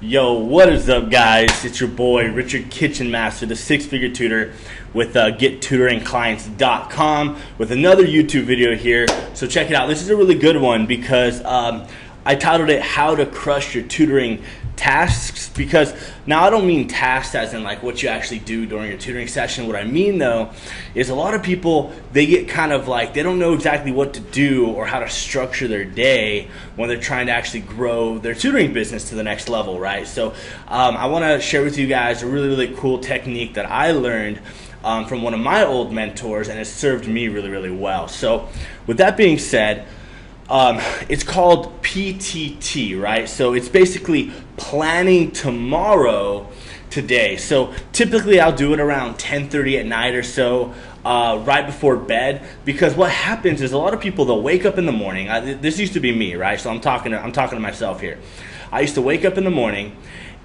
Yo, what is up, guys? It's your boy, Richard Kitchen Master, the six-figure tutor with GetTutoringClients.com with another YouTube video here. So check it out. This is a really good one because I titled it How to Crush Your Tutoring Tasks, because now I don't mean tasks as in like what you actually do during your tutoring session. What I mean though is a lot of people, they get kind of like they don't know exactly what to do or how to structure their day when they're trying to actually grow their tutoring business to the next level, right? So I want to share with you guys a really cool technique that I learned from one of my old mentors, and it served me really well. So with that being said, it's called PTT, right? So it's basically planning tomorrow today. So typically I'll do it around 10:30 at night or so, right before bed, because what happens is a lot of people, they'll wake up in the morning. This used to be me, right? So I'm talking to myself here. I used to wake up in the morning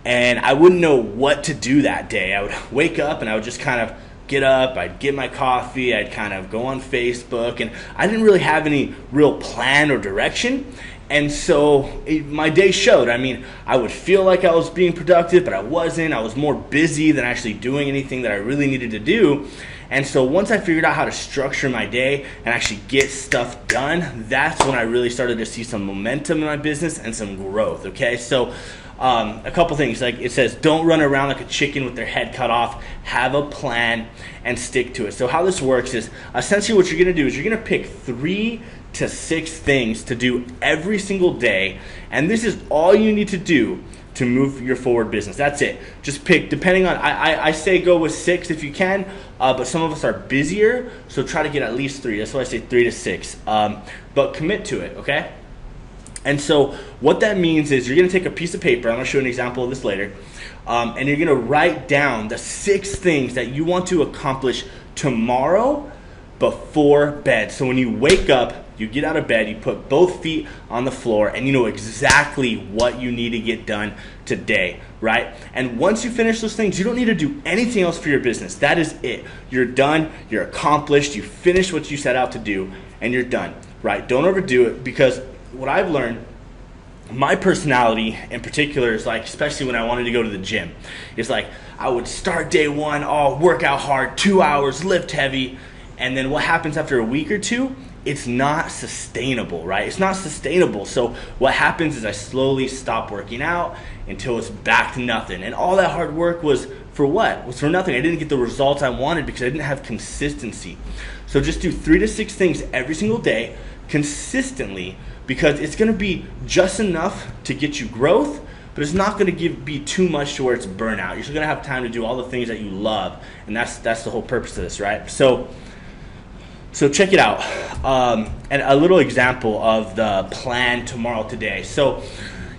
and I wouldn't know what to do that day. I would wake up and I would just kind of get up, I'd get my coffee, I'd kind of go on Facebook, and I didn't really have any real plan or direction. And so my day showed. I mean, I would feel like I was being productive, but I wasn't. I was more busy than actually doing anything that I really needed to do. And so once I figured out how to structure my day and actually get stuff done, that's when I really started to see some momentum in my business and some growth, okay? So a couple things, like it says, don't run around like a chicken with their head cut off. Have a plan and stick to it. So how this works is essentially what you're going to do is you're going to pick 3 to 6 things to do every single day, and this is all you need to do to move your forward business. That's it. Just pick, depending on, I say go with 6 if you can, but some of us are busier, so try to get at least 3. That's why I say 3 to 6, but commit to it, okay? And so what that means is you're going to take a piece of paper. I'm going to show you an example of this later. And you're going to write down the 6 things that you want to accomplish tomorrow before bed. So when you wake up, you get out of bed, you put both feet on the floor, and you know exactly what you need to get done today, right? And once you finish those things, you don't need to do anything else for your business. That is it. You're done. You're accomplished. You finished what you set out to do, and you're done, right? Don't overdo it, because what I've learned, my personality in particular is like, especially when I wanted to go to the gym, it's like I would start day one, work out hard, 2 hours, lift heavy, and then what happens after a week or two? It's not sustainable, right? It's not sustainable. So what happens is I slowly stop working out until it's back to nothing. And all that hard work was for what? It was for nothing. I didn't get the results I wanted because I didn't have consistency. So just do 3 to 6 things every single day consistently, because it's going to be just enough to get you growth, but it's not going to be too much to where it's burnout. You're still going to have time to do all the things that you love, and that's the whole purpose of this, right? So check it out. And a little example of the plan tomorrow today. So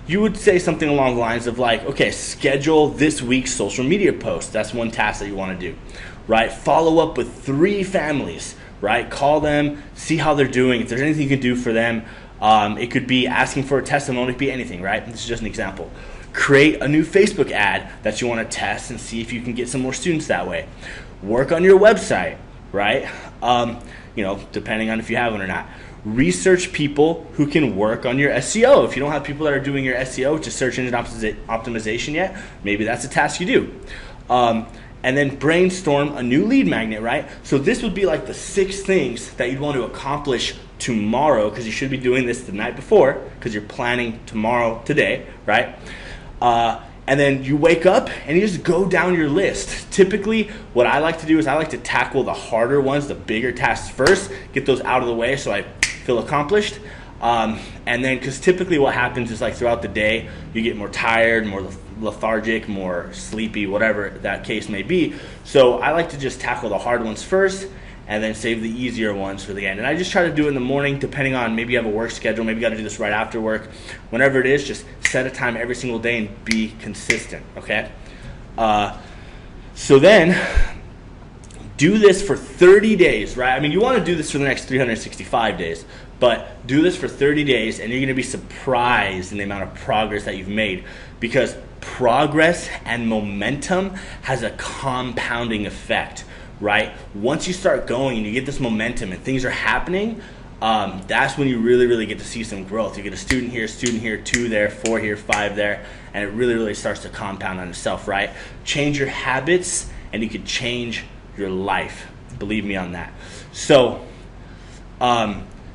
you would say something along the lines of like, okay, schedule this week's social media post. That's one task that you want to do, right? Follow up with 3 families, right? Call them, see how they're doing. If there's anything you can do for them, it could be asking for a testimony, it could be anything, right? This is just an example. Create a new Facebook ad that you want to test and see if you can get some more students that way. Work on your website, right? Depending on if you have one or not. Research people who can work on your SEO. If you don't have people that are doing your SEO, which is search engine optimization yet, maybe that's a task you do. And then brainstorm a new lead magnet, right? So this would be like the 6 things that you'd want to accomplish tomorrow, because you should be doing this the night before, because you're planning tomorrow today, right? And then you wake up and you just go down your list. Typically, what I like to do is I like to tackle the harder ones, the bigger tasks first, get those out of the way so I feel accomplished. And then, because typically what happens is like throughout the day, you get more tired, more lethargic, more sleepy, whatever that case may be. So I like to just tackle the hard ones first and then save the easier ones for the end. And I just try to do it in the morning, depending on maybe you have a work schedule, maybe you got to do this right after work. Whenever it is, just set a time every single day and be consistent, okay? So then, do this for 30 days, right? I mean, you want to do this for the next 365 days, but do this for 30 days and you're going to be surprised in the amount of progress that you've made, because progress and momentum has a compounding effect, right? Once you start going and you get this momentum and things are happening, that's when you really get to see some growth. You get a student here, 2 there, 4 here, 5 there, and it really starts to compound on itself, right? Change your habits and you can change your life. Believe me on that. So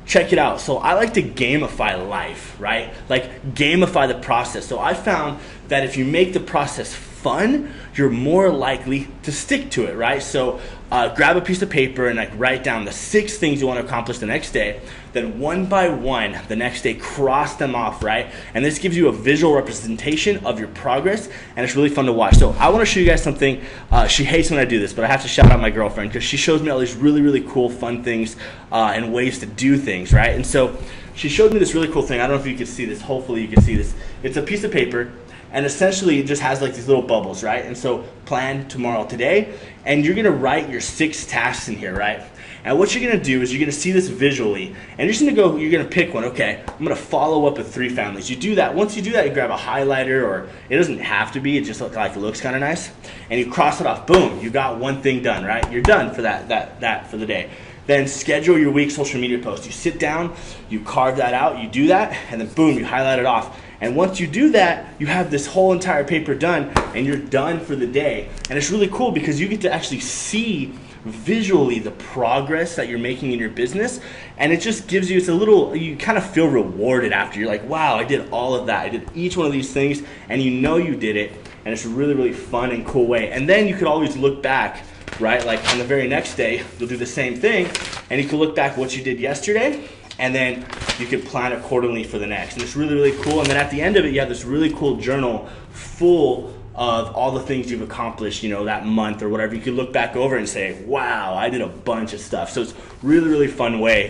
check it out. So I like to gamify life, right? Like gamify the process. So I found that if you make the process fun, you're more likely to stick to it, right? So grab a piece of paper and like write down the 6 things you want to accomplish the next day. Then one by one, the next day, cross them off, right? And this gives you a visual representation of your progress, and it's really fun to watch. So I want to show you guys something. She hates when I do this, but I have to shout out my girlfriend because she shows me all these really cool, fun things and ways to do things, right? And so she showed me this really cool thing. I don't know if you can see this. Hopefully you can see this. It's a piece of paper. And essentially it just has like these little bubbles, right? And so plan tomorrow, today, and you're gonna write your 6 tasks in here, right? And what you're gonna do is you're gonna see this visually, and you're just gonna go, you're gonna pick one. Okay, I'm gonna follow up with 3 families. You do that. Once you do that, you grab a highlighter, or it doesn't have to be, it just like looks kind of nice, and you cross it off. Boom, you got one thing done, right? You're done for that for the day. Then schedule your week's social media post. You sit down, you carve that out, you do that, and then boom, you highlight it off. And once you do that, you have this whole entire paper done, and you're done for the day. And it's really cool because you get to actually see visually the progress that you're making in your business, and it just gives you, it's a little, you kind of feel rewarded after. You're like, wow, I did all of that. I did each one of these things, and you know you did it, and it's a really fun and cool way. And then you could always look back, right? Like on the very next day, you'll do the same thing, and you can look back what you did yesterday, and then you can plan accordingly for the next. And it's really cool. And then at the end of it, you have this really cool journal full of all the things you've accomplished, you know, that month or whatever. You can look back over and say, wow, I did a bunch of stuff. So it's really fun way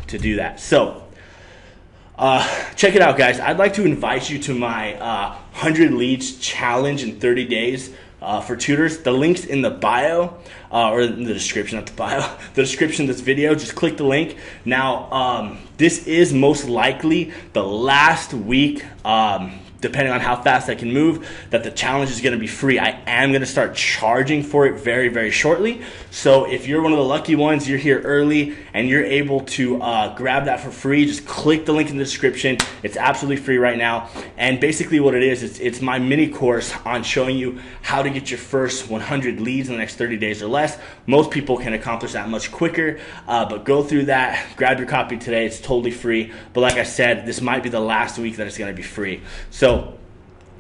to do that. So check it out, guys. I'd like to invite you to my 100 leads challenge in 30 days. For tutors. The link's in the bio, or in the description, not the bio, the description of this video. Just click the link. Now, this is most likely the last week, depending on how fast I can move, that the challenge is going to be free. I am going to start charging for it very shortly. So if you're one of the lucky ones, you're here early and you're able to grab that for free, just click the link in the description. It's absolutely free right now. And basically what it is, it's my mini course on showing you how to get your first 100 leads in the next 30 days or less. Most people can accomplish that much quicker, but go through that, grab your copy today. It's totally free. But like I said, this might be the last week that it's going to be free. So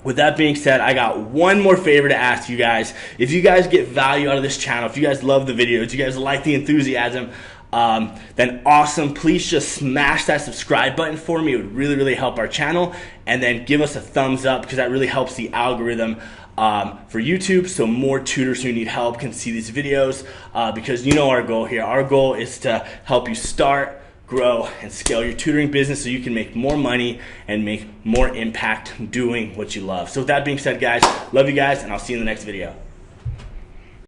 with that being said, I got one more favor to ask you guys. If you guys get value out of this channel, if you guys love the videos, you guys like the enthusiasm, then awesome. Please just smash that subscribe button for me. It would really help our channel. And then give us a thumbs up because that really helps the algorithm for YouTube, so more tutors who need help can see these videos, because you know our goal here. Our goal is to help you start, grow, and scale your tutoring business so you can make more money and make more impact doing what you love. So with that being said, guys, love you guys, and I'll see you in the next video.